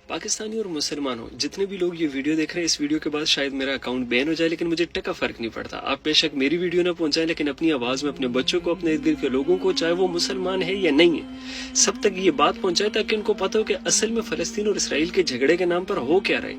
پاکستانی اور مسلمان ہو جتنے بھی لوگ یہ ویڈیو دیکھ رہے ہیں، اس ویڈیو کے بعد شاید میرا اکاؤنٹ بین ہو جائے، لیکن مجھے ٹکا فرق نہیں پڑتا. آپ بے شک میری ویڈیو نہ پہنچائیں، لیکن اپنی آواز میں اپنے بچوں کو، اپنے ارد گرد کے لوگوں کو، چاہے وہ مسلمان ہے یا نہیں ہے، سب تک یہ بات پہنچائے تاکہ ان کو پتہ ہو کہ اصل میں فلسطین اور اسرائیل کے جھگڑے کے نام پر ہو کیا رہے،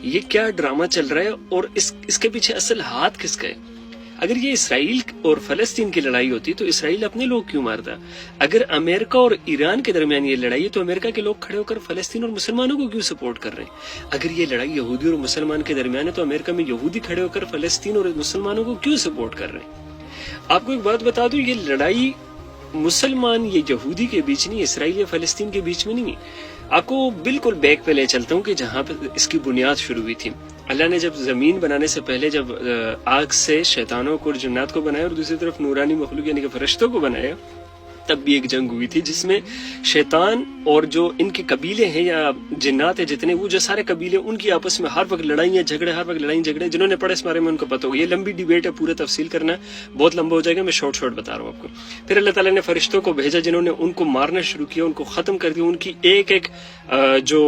یہ کیا ڈرامہ چل رہا ہے اور اس کے پیچھے اصل ہاتھ کس کا ہے. اگر یہ اسرائیل اور فلسطین کی لڑائی ہوتی تو اسرائیل اپنے لوگ کیوں مارتا؟ اگر امریکہ اور ایران کے درمیان یہ لڑائی ہے تو امریکہ کے لوگ کھڑے ہو کر فلسطین اور مسلمانوں کو کیوں سپورٹ کر رہے ہیں؟ اگر یہ لڑائی یہودی اور مسلمان کے درمیان ہے تو امریکہ میں یہودی کھڑے ہو کر فلسطین اور مسلمانوں کو کیوں سپورٹ کر رہے ہیں؟ آپ کو ایک بات بتا دوں، یہ لڑائی مسلمان یا یہودی کے بیچ نہیں، اسرائیل یا فلسطین کے بیچ میں نہیں. آپ کو بالکل بیک پہ لے چلتا ہوں کہ جہاں پہ اس کی بنیاد شروع ہوئی تھی. اللہ نے جب زمین بنانے سے پہلے جب آگ سے شیطانوں کو اور جنات کو بنایا اور دوسری طرف نورانی مخلوق یعنی کہ فرشتوں کو بنایا، تب بھی ایک جنگ ہوئی تھی جس میں شیطان اور جو ان کے قبیلے ہیں یا جنات ہیں جتنے، وہ جو سارے قبیلے ان کی آپس میں ہر وقت لڑائیاں جھگڑے. جنہوں نے پڑھا اس بارے میں ان کو پتہ ہوگا. یہ لمبی ڈیبیٹ ہے، پورا تفصیل کرنا بہت لمبا ہو جائے گا، میں شارٹ بتا رہا ہوں آپ کو. پھر اللہ تعالیٰ نے فرشتوں کو بھیجا جنہوں نے ان کو مارنا شروع کیا، ان کو ختم کر دیا. ان کی ایک جو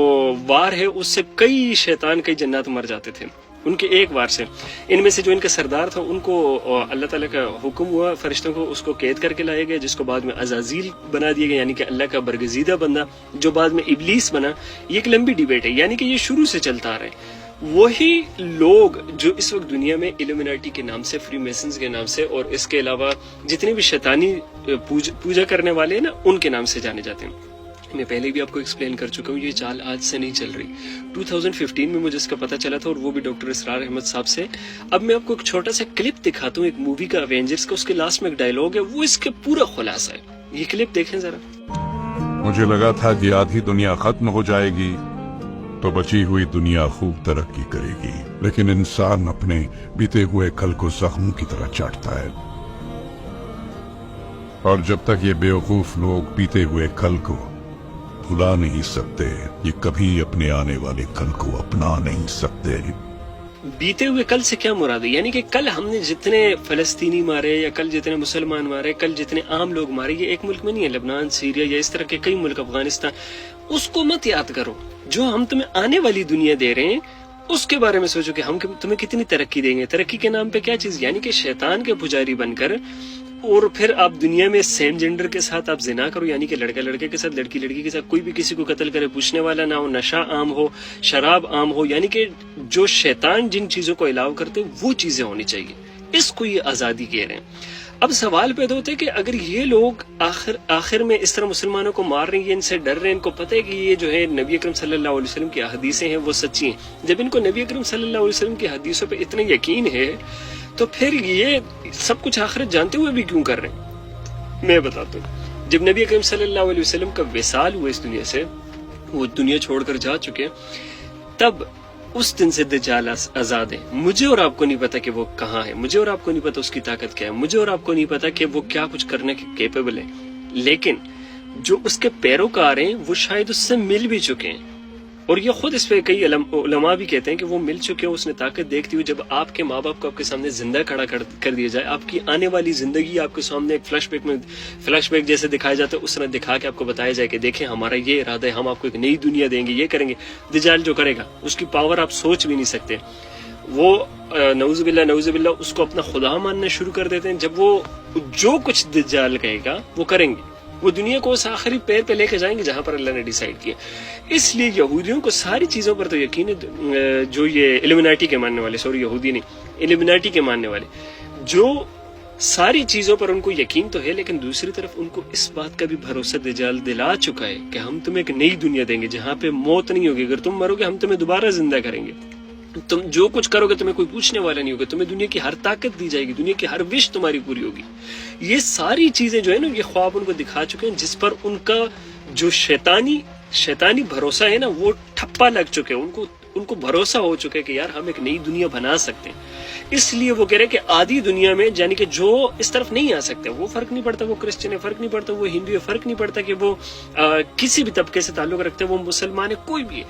وار ہے اس سے کئی شیطان کئی جنات مر جاتے تھے ان کے ایک وار سے. ان میں سے جو ان کا سردار تھا ان کو اللہ تعالیٰ کا حکم ہوا، فرشتوں کو اس کو قید کر کے لائے گئے، جس کو بعد میں عزازیل بنا دیا گیا، یعنی کہ اللہ کا برگزیدہ بندہ جو بعد میں ابلیس بنا. یہ ایک لمبی ڈیبیٹ ہے، یعنی کہ یہ شروع سے چلتا آ رہا ہے. وہی لوگ جو اس وقت دنیا میں ایلومیناٹی کے نام سے، فری میسنز کے نام سے اور اس کے علاوہ جتنے بھی شیطانی پوجا کرنے والے ہیں نا، ان کے نام سے جانے جاتے ہیں. میں پہلے بھی آپ کو ایکسپلین کر چکا ہوں، یہ چال آج سے نہیں چل رہی. 2015 میں مجھے اس کا پتہ چلا تھا، اور وہ بھی ڈاکٹر اسرار احمد صاحب سے. اب میں آپ کو ایک چھوٹا سا کلپ دکھاتا ہوں ایک مووی کا، ایونجرز کا. اس کے لاسٹ میں ایک ڈائلوگ ہے، وہ اس کے پورا خلاصہ ہے. یہ کلپ دیکھیں ذرا. مجھے لگا تھا کہ آدھی دنیا ختم ہو جائے گی تو بچی ہوئی دنیا خوب ترقی کرے گی، لیکن انسان اپنے بیتے ہوئے کل کو زخموں کی طرح چاٹتا ہے، اور جب تک یہ بیوقوف لوگ بیتے ہوئے کل کو بھلا نہیں سکتے، یہ کبھی اپنے آنے والے کل کو اپنا نہیں سکتے. بیتے ہوئے کل سے کیا مراد ہے؟ یعنی کہ کل ہم نے جتنے فلسطینی مارے یا کل جتنے مسلمان مارے، کل جتنے عام لوگ مارے، یہ ایک ملک میں نہیں ہے، لبنان، سیریا یا اس طرح کے کئی ملک، افغانستان. اس کو مت یاد کرو. جو ہم تمہیں آنے والی دنیا دے رہے ہیں اس کے بارے میں سوچو کہ ہم تمہیں کتنی ترقی دیں گے. ترقی کے نام پہ کیا چیز؟ یعنی کہ شیطان کے پجاری بن کر، اور پھر آپ دنیا میں سیم جینڈر کے ساتھ آپ زنا کرو، یعنی کہ لڑکا لڑکے کے ساتھ، لڑکی لڑکی کے ساتھ، کوئی بھی کسی کو قتل کرے، پوچھنے والا نہ ہو، نشہ عام ہو، شراب عام ہو. یعنی کہ جو شیطان جن چیزوں کو الاؤ کرتے وہ چیزیں ہونی چاہیے. اس کو یہ آزادی کہہ رہے ہیں. اب سوال پیدا ہوتا ہے کہ اگر یہ لوگ آخر میں اس طرح مسلمانوں کو مار رہے ہیں، یہ ان سے ڈر رہے ہیں، ان کو پتہ ہے کہ یہ جو ہے نبی اکرم صلی اللہ علیہ وسلم کی حدیثیں ہیں وہ سچی ہیں، جب ان کو نبی اکرم صلی اللہ علیہ وسلم کی حدیثوں پہ اتنا یقین ہے تو پھر یہ سب کچھ آخرت جانتے ہوئے بھی کیوں کر رہے ہیں؟ میں بتاتا ہوں. جب نبی اکرم صلی اللہ علیہ وسلم کا وصال ہوا اس دنیا سے، وہ دنیا چھوڑ کر جا چکے، تب اس دن سے دجال آزاد ہے. مجھے اور آپ کو نہیں پتا کہ وہ کہاں ہے، مجھے اور آپ کو نہیں پتا اس کی طاقت کیا ہے، مجھے اور آپ کو نہیں پتا کہ وہ کیا کچھ کرنے کے کیپیبل ہے. لیکن جو اس کے پیروکار ہیں وہ شاید اس سے مل بھی چکے ہیں، اور یہ خود اس پہ کئی علماء بھی کہتے ہیں کہ وہ مل چکے ہیں. اس نے طاقت دیکھتی ہوئی، جب آپ کے ماں باپ کو آپ کے سامنے زندہ کھڑا کر دیا جائے، آپ کی آنے والی زندگی آپ کے سامنے ایک فلیش بیک جیسے دکھایا جاتا ہے، اس طرح دکھا کے آپ کو بتایا جائے کہ دیکھیں ہمارا یہ ارادہ ہے، ہم آپ کو ایک نئی دنیا دیں گے، یہ کریں گے. دجال جو کرے گا اس کی پاور آپ سوچ بھی نہیں سکتے. وہ نعوذ باللہ اس کو اپنا خدا ماننا شروع کر دیتے ہیں. جب وہ جو کچھ دجال کہے گا وہ کریں گے، وہ دنیا کو اس آخری پیر پہ لے کے جائیں گے جہاں پر اللہ نے ڈیسائیڈ کیا. اس لیے یہودیوں کو ساری چیزوں پر تو یقین ہے. جو یہ ایلومیناٹی کے ماننے والے، یہودی نہیں، ایلومیناٹی کے ماننے والے، جو ساری چیزوں پر ان کو یقین تو ہے، لیکن دوسری طرف ان کو اس بات کا بھی بھروسہ دجال دلا چکا ہے کہ ہم تمہیں ایک نئی دنیا دیں گے جہاں پہ موت نہیں ہوگی. اگر تم مرو گے ہم تمہیں دوبارہ زندہ کریں گے. تم جو کچھ کرو گے تمہیں کوئی پوچھنے والا نہیں ہوگا. تمہیں دنیا کی ہر طاقت دی جائے گی، دنیا کی ہر وش تمہاری پوری ہوگی. یہ ساری چیزیں جو ہے نا، یہ خواب ان کو دکھا چکے ہیں، جس پر ان کا جو شیطانی بھروسہ ہے نا وہ ٹھپا لگ چکے ہیں. ان کو بھروسہ ہو چکا ہے کہ یار ہم ایک نئی دنیا بنا سکتے ہیں. اس لیے وہ کہہ رہے ہیں کہ آدھی دنیا میں، یعنی کہ جو اس طرف نہیں آ سکتے، وہ فرق نہیں پڑتا وہ کرسچن ہے، فرق نہیں پڑتا وہ ہندو ہے، فرق نہیں پڑتا کہ وہ کسی بھی طبقے سے تعلق رکھتے ہیں، وہ مسلمان ہے، کوئی بھی ہے،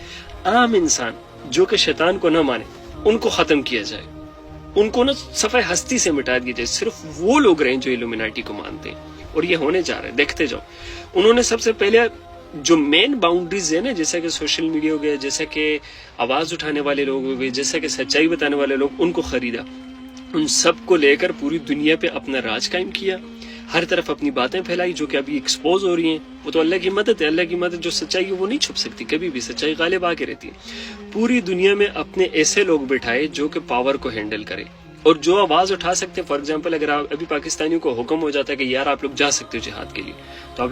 عام انسان جو کہ شیطان کو نہ مانے، ان کو ختم کیا جائے، ان کو نا صفحہ ہستی سے مٹا دیا جائے. صرف وہ لوگ رہیں جو ایلومیناٹی کو مانتے ہیں، اور یہ ہونے جا رہا ہے. دیکھتے جاؤ. انہوں نے سب سے پہلے جو مین باؤنڈریز ہے نا، جیسا کہ سوشل میڈیا ہو گیا، جیسا کہ آواز اٹھانے والے لوگ ہو گئے، جیسا کہ سچائی بتانے والے لوگ، ان کو خریدا، ان سب کو لے کر پوری دنیا پہ اپنا راج قائم کیا، ہر طرف اپنی باتیں پھیلائی جو کہ ابھی ایکسپوز ہو رہی ہیں. وہ تو اللہ کی مدد ہے، اللہ کی مدد. جو سچائی ہے وہ نہیں چھپ سکتی کبھی بھی، سچائی غالب آ کے رہتی ہے. پوری دنیا میں اپنے ایسے لوگ بٹھائے جو کہ پاور کو ہینڈل کرے اور جو آواز اٹھا سکتے ہیں. فار ایگزامپل اگر ابھی پاکستانیوں کو حکم ہو جاتا ہے کہ یار آپ لوگ جا سکتے ہو جہاد کے لیے، تو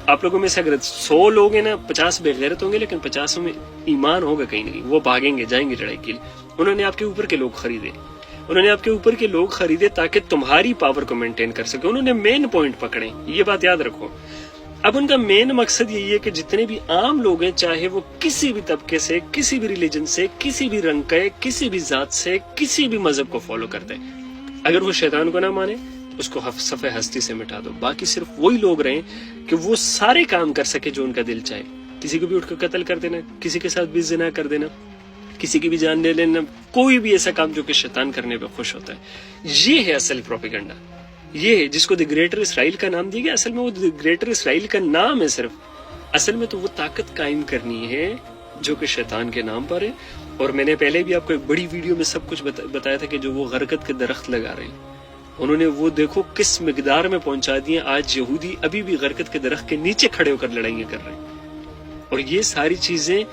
آپ لوگوں میں سے اگر 100 لوگ ہیں نا، 50 بے غیرت ہوں گے لیکن 50 میں ایمان ہوگا کہیں نہ کہیں، وہ بھاگیں گے، جائیں گے لڑائی کے لیے. انہوں نے آپ کے اوپر کے لوگ خریدے، انہوں نے آپ کے اوپر کے لوگ خریدے تاکہ تمہاری پاور کو مینٹین کر سکے. انہوں نے مین پوائنٹ پکڑے، یہ بات یاد رکھو. اب ان کا مین مقصد یہی ہے کہ جتنے بھی عام لوگ ہیں، چاہے وہ کسی بھی طبقے سے، کسی بھی ریلیجن سے، کسی بھی رنگ کا ہے، کسی بھی ذات سے، کسی بھی مذہب کو فالو کرتے ہیں، اگر وہ شیطان کو نہ مانے اس کو صفحہ ہستی سے مٹا دو. باقی صرف وہی لوگ رہیں کہ وہ سارے کام کر سکے جو ان کا دل چاہے. کسی کو بھی اٹھ کر قتل کر دینا، کسی کے ساتھ بھی زنا کر دینا، کسی کی بھی جان لے لینا، کوئی بھی ایسا کام جو کہ شیطان کرنے پہ خوش ہوتا ہے. یہ ہے اصل پروپیگنڈا. یہ ہے جس کو دی گریٹر اسرائیل کا نام دیا گیا. اصل میں وہ دی گریٹر اسرائیل کا نام ہے صرف. اصل میں تو وہ طاقت قائم کرنی ہے جو کہ شیطان کے نام پر ہے. اور میں نے پہلے بھی آپ کو ایک بڑی ویڈیو میں سب کچھ بتایا تھا کہ جو وہ غرقت کے درخت لگا رہے ہیں، انہوں نے وہ دیکھو کس مقدار میں پہنچا دیے. آج یہودی ابھی بھی غرقت کے درخت کے نیچے کھڑے ہو کر لڑائیاں کر رہے ہیں. اور یہ ساری چیزیں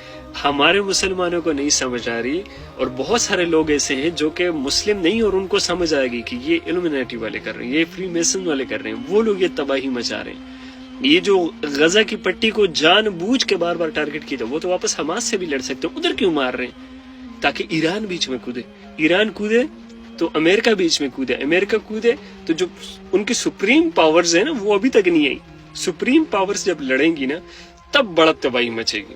ہمارے مسلمانوں کو نہیں سمجھ آ رہی. اور بہت سارے لوگ ایسے ہیں جو کہ مسلم نہیں اور ان کو سمجھ آئے گی کہ یہ الومناٹی والے کر رہے ہیں، یہ فری میسن والے کر رہے ہیں، وہ لوگ یہ تباہی مچا رہے ہیں. یہ جو غزہ کی پٹی کو جان بوجھ کے بار بار ٹارگٹ کیا، وہ تو واپس حماس سے بھی لڑ سکتے ہیں. ادھر کیوں مار رہے ہیں؟ تاکہ ایران بیچ میں کودے. ایران کودے تو امریکہ بیچ میں کودے، امریکہ کودے تو جو ان کی سپریم پاورز ہیں نا وہ ابھی تک نہیں آئی. سپریم پاورز جب لڑیں گی نا تب بڑا تباہی مچے گی.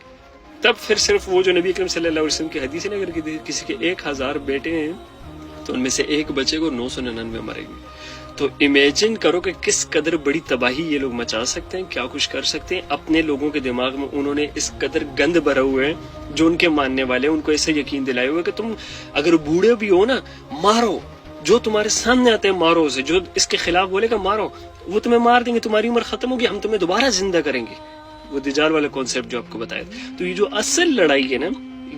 تب پھر صرف وہ جو نبی اکرم صلی اللہ علیہ وسلم کی حدیث ہے نا، اگر کسی کے 1000 بیٹے ہیں تو ان میں سے ایک بچے کو 999 مرے گی. تو امیجن کرو کہ کس قدر بڑی تباہی یہ لوگ مچا سکتے ہیں، کیا کچھ کر سکتے ہیں. اپنے لوگوں کے دماغ میں انہوں نے اس قدر گند بھرا ہوئے ہیں، جو ان کے ماننے والے ہیں ان کو ایسے یقین دلائے ہوئے کہ تم اگر بوڑھے بھی ہو نا مارو، جو تمہارے سامنے آتے ہیں مارو اسے، جو اس کے خلاف بولے گا مارو، وہ تمہیں مار دیں گے، تمہاری عمر ختم ہوگی، ہم تمہیں دوبارہ زندہ کریں گے. وہ دجال والا کانسیپٹ جو آپ کو بتایا. تو یہ جو اصل لڑائی ہے نا،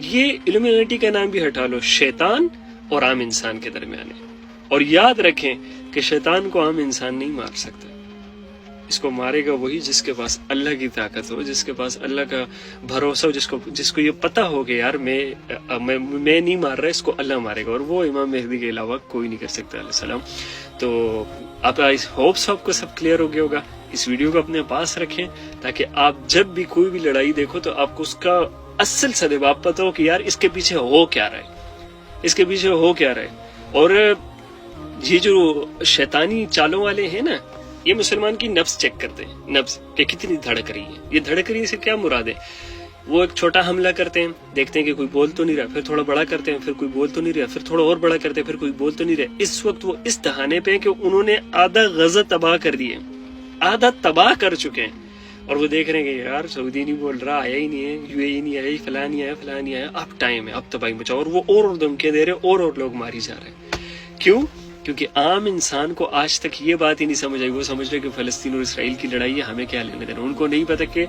یہ الومینٹی کا نام بھی ہٹا لو، شیطان اور عام انسان کے درمیان ہے. اور یاد رکھیں کہ شیطان کو عام انسان نہیں مار سکتا. اس کو مارے گا وہی جس کے پاس اللہ کی طاقت ہو، جس کے پاس اللہ کا بھروسہ ہو، جس کو یہ پتا ہو کہ یار میں نہیں مار رہا، اس کو اللہ مارے گا. اور وہ امام مہدی کے علاوہ کوئی نہیں کر سکتا علیہ السلام. تو آپ ہوپس آپ کو سب کلیئر ہو گیا ہوگا. اس ویڈیو کو اپنے پاس رکھیں تاکہ آپ جب بھی کوئی بھی لڑائی دیکھو تو آپ کو اس کا اصل سبب آپ پتا ہو کہ یار اس کے پیچھے ہو کیا رہا ہے، اس کے پیچھے ہو کیا رہا ہے. اور یہ جو شیطانی چالوں والے ہیں نا، یہ مسلمان کی نفس چیک کرتے ہیں، نفس کہ کتنی دھڑک رہی ہے. یہ دھڑک رہی سے کیا مراد ہے؟ وہ ایک چھوٹا حملہ کرتے ہیں، دیکھتے ہیں کہ کوئی بول تو نہیں رہا، پھر تھوڑا بڑا کرتے ہیں، پھر کوئی بول تو نہیں رہا، پھر تھوڑا اور بڑا کرتے ہیں، پھر کوئی بول تو نہیں رہا. اس وقت وہ اس دہانے پہ کہ انہوں نے آدھا غزہ تباہ کر دیے، آدھا تباہ کر چکے ہیں. اور وہ دیکھ رہے ہیں کہ یار سعودی نہیں بول رہا، آیا ہی نہیں ہے، یو اے ای نہیں آیا، فلاں نہیں آیا، فلاں نہیں آیا، اب ٹائم ہے، اب تباہی مچاؤ. اور وہ اور دھمکیاں دے رہے، اور لوگ ماری جا رہے ہیں. کیوں؟ کیونکہ عام انسان کو آج تک یہ بات ہی نہیں سمجھ آئی. وہ سمجھ رہے کہ فلسطین اور اسرائیل کی لڑائی ہے، ہمیں کیا لینے دینا. ان کو نہیں پتا کہ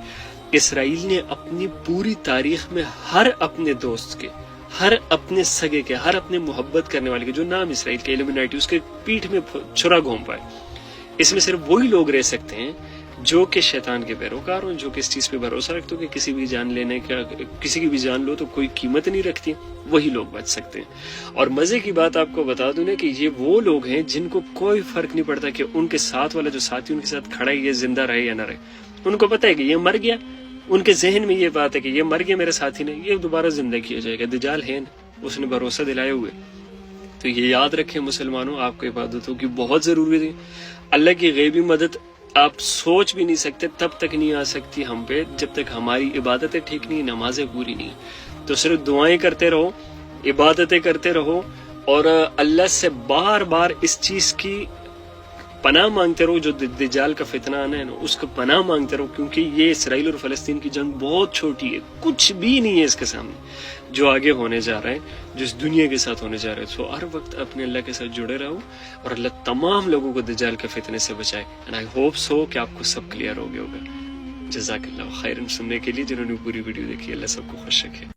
اسرائیل نے اپنی پوری تاریخ میں ہر اپنے دوست کے، ہر اپنے سگے کے، ہر اپنے محبت کرنے والے کے جو نام اسرائیل کے الومناٹی، اس کے پیٹھ میں چھرا گھوم پائے. اس میں صرف وہی لوگ رہ سکتے ہیں جو کہ شیطان کے پیروکار ہوں، جو کہ اس چیز پہ بھروسہ رکھتے ہو کہ کسی بھی جان لینے کا، کسی کی بھی جان لو تو کوئی قیمت نہیں رکھتی، وہی لوگ بچ سکتے ہیں. اور مزے کی بات آپ کو بتا دوں نا کہ یہ وہ لوگ ہیں جن کو کوئی فرق نہیں پڑتا کہ ان کے ساتھ والا جو ساتھی ان کے ساتھ کھڑا ہے یہ زندہ رہے یا نہ رہے. ان کو پتا ہے کہ یہ مر گیا، ان کے ذہن میں یہ بات ہے کہ یہ مر گیا میرے ساتھی نے، یہ دوبارہ زندہ کیا جائے گا. دجال ہے نا، اس نے بھروسہ دلائے ہوئے. تو یہ یاد رکھیں مسلمانوں، آپ کو عبادتوں کی بہت ضروری ہے. اللہ کی غیبی مدد آپ سوچ بھی نہیں سکتے، تب تک نہیں آ سکتی ہم پہ جب تک ہماری عبادتیں ٹھیک نہیں، نمازیں پوری نہیں. تو صرف دعائیں کرتے رہو، عبادتیں کرتے رہو، اور اللہ سے بار بار اس چیز کی پناہ مانگتے رہو. جو دجال کا فتنہ آنا ہے نا، اس کو پناہ مانگتے رہو، کیونکہ یہ اسرائیل اور فلسطین کی جنگ بہت چھوٹی ہے، کچھ بھی نہیں ہے اس کے سامنے جو آگے ہونے جا رہا ہے، جو اس دنیا کے ساتھ ہونے جا رہا ہے. سو ہر وقت اپنے اللہ کے ساتھ جڑے رہو، اور اللہ تمام لوگوں کو دجال کے فتنے سے بچائے. اینڈ آئی ہوپ سو کہ آپ کو سب کلیئر ہو گیا ہوگا. جزاک اللہ خیرن سننے کے لیے، جنہوں نے پوری ویڈیو دیکھی، اللہ سب کو خوش رکھے.